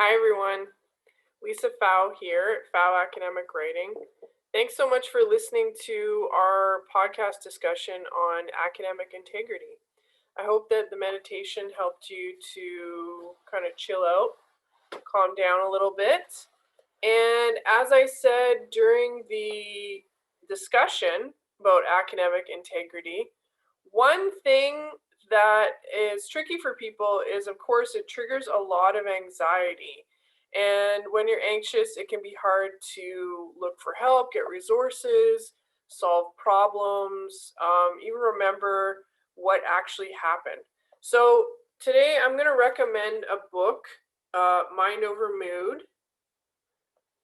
Hi everyone, Lisa PFAU here at PFAU Academic Writing. Thanks so much for listening to our podcast discussion on academic integrity. I hope that the meditation helped you to kind of chill out, calm down a little bit. And as I said during the discussion about academic integrity, one thing that is tricky for people is, of course, it triggers a lot of anxiety. And when you're anxious, it can be hard to look for help, get resources, solve problems, even remember what actually happened. So today I'm going to recommend a book, Mind Over Mood,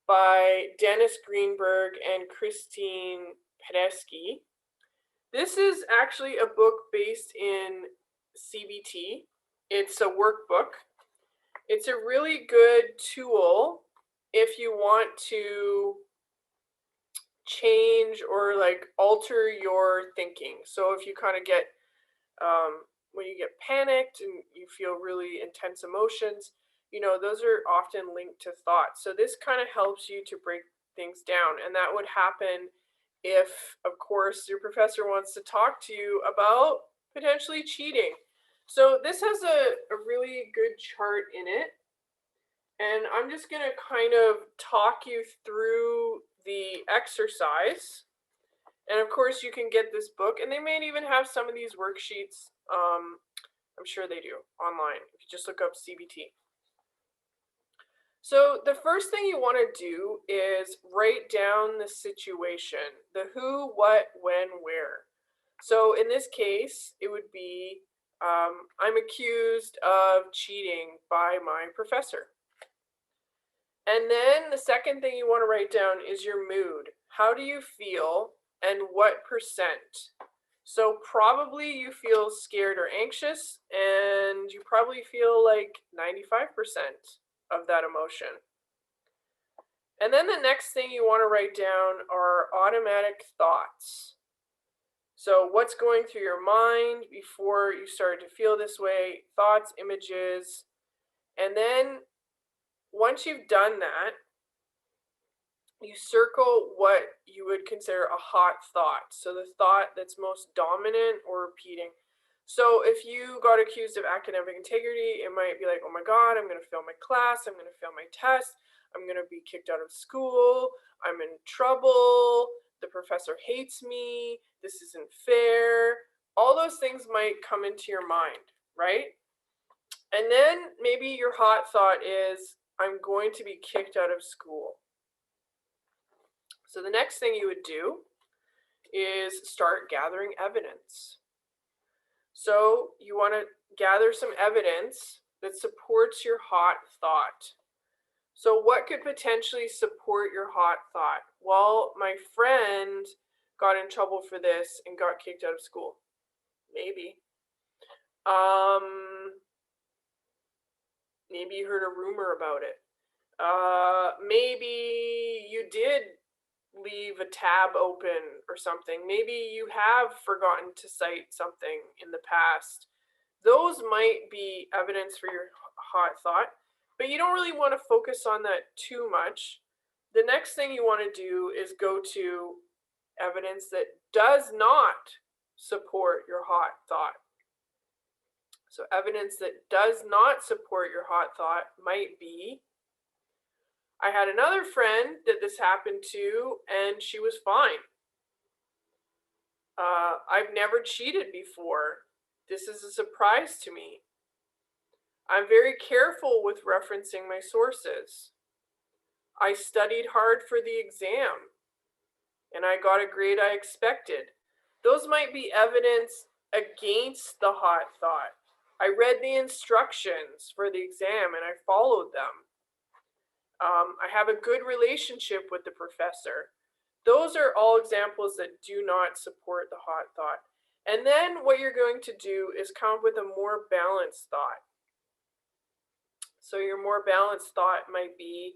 by Dennis Greenberg and Christine Padesky. This is actually a book based in CBT. It's a workbook. It's a really good tool if you want to change or like alter your thinking. So if you kind of get, when you get panicked and you feel really intense emotions, those are often linked to thoughts. So this kind of helps you to break things down. And that would happen if, of course, your professor wants to talk to you about potentially cheating. So this has a really good chart in it. And I'm just going to kind of talk you through the exercise. And of course, you can get this book, and they may even have some of these worksheets. I'm sure they do online if you just look up CBT. So the first thing you want to do is write down the situation, the who, what, when, where. So in this case, it would be, I'm accused of cheating by my professor. And then the second thing you want to write down is your mood. How do you feel and what percent? So probably you feel scared or anxious, and you probably feel like 95% of that emotion. And then the next thing you want to write down are automatic thoughts. So what's going through your mind before you start to feel this way, thoughts, images. And then once you've done that, you circle what you would consider a hot thought. So the thought that's most dominant or repeating. So if you got accused of academic integrity, it might be like, oh my God, I'm going to fail my class. I'm going to fail my test. I'm going to be kicked out of school. I'm in trouble. The professor hates me. This isn't fair. All those things might come into your mind, right? And then maybe your hot thought is, I'm going to be kicked out of school. So the next thing you would do is start gathering evidence. So you want to gather some evidence that supports your hot thought. So what could potentially support your hot thought? Well, my friend got in trouble for this and got kicked out of school. Maybe. Maybe you heard a rumor about it. Maybe you did leave a tab open or something. Maybe you have forgotten to cite something in the past. Those might be evidence for your hot thought, but you don't really want to focus on that too much. The next thing you want to do is go to evidence that does not support your hot thought. So evidence that does not support your hot thought might be, I had another friend that this happened to, and she was fine. I've never cheated before. This is a surprise to me. I'm very careful with referencing my sources. I studied hard for the exam, and I got a grade I expected. Those might be evidence against the hot thought. I read the instructions for the exam, and I followed them. I have a good relationship with the professor. Those are all examples that do not support the hot thought. And then what you're going to do is come up with a more balanced thought. So your more balanced thought might be,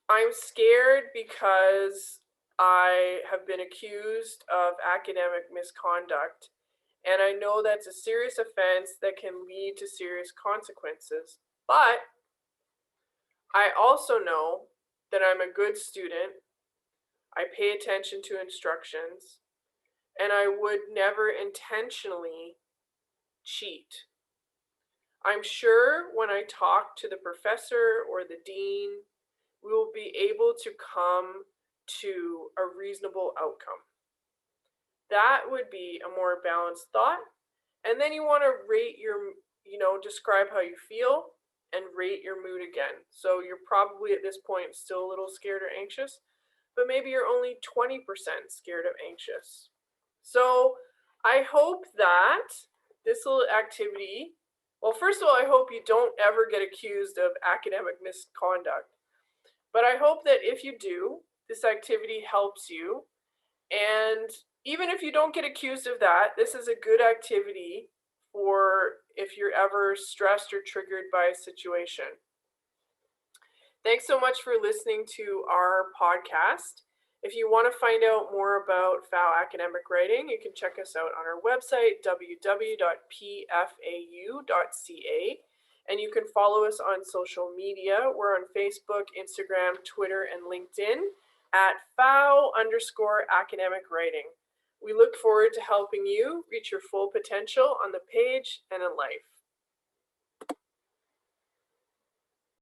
I'm scared because I have been accused of academic misconduct, And I know that's a serious offense that can lead to serious consequences. But I also know that I'm a good student. I pay attention to instructions, and I would never intentionally cheat. I'm sure when I talk to the professor or the dean, we will be able to come to a reasonable outcome. That would be a more balanced thought. And then you want to rate your, describe how you feel and rate your mood again. So you're probably at this point still a little scared or anxious, but maybe you're only 20% scared of anxious. So I hope that this little activity, well, first of all, I hope you don't ever get accused of academic misconduct. But I hope that if you do, this activity helps you. And even if you don't get accused of that, this is a good activity for if you're ever stressed or triggered by a situation. Thanks so much for listening to our podcast. If you want to find out more about PFAU Academic Writing, you can check us out on our website, www.pfau.ca. And you can follow us on social media. We're on Facebook, Instagram, Twitter, and LinkedIn at PFAU_academic writing. We look forward to helping you reach your full potential on the page and in life.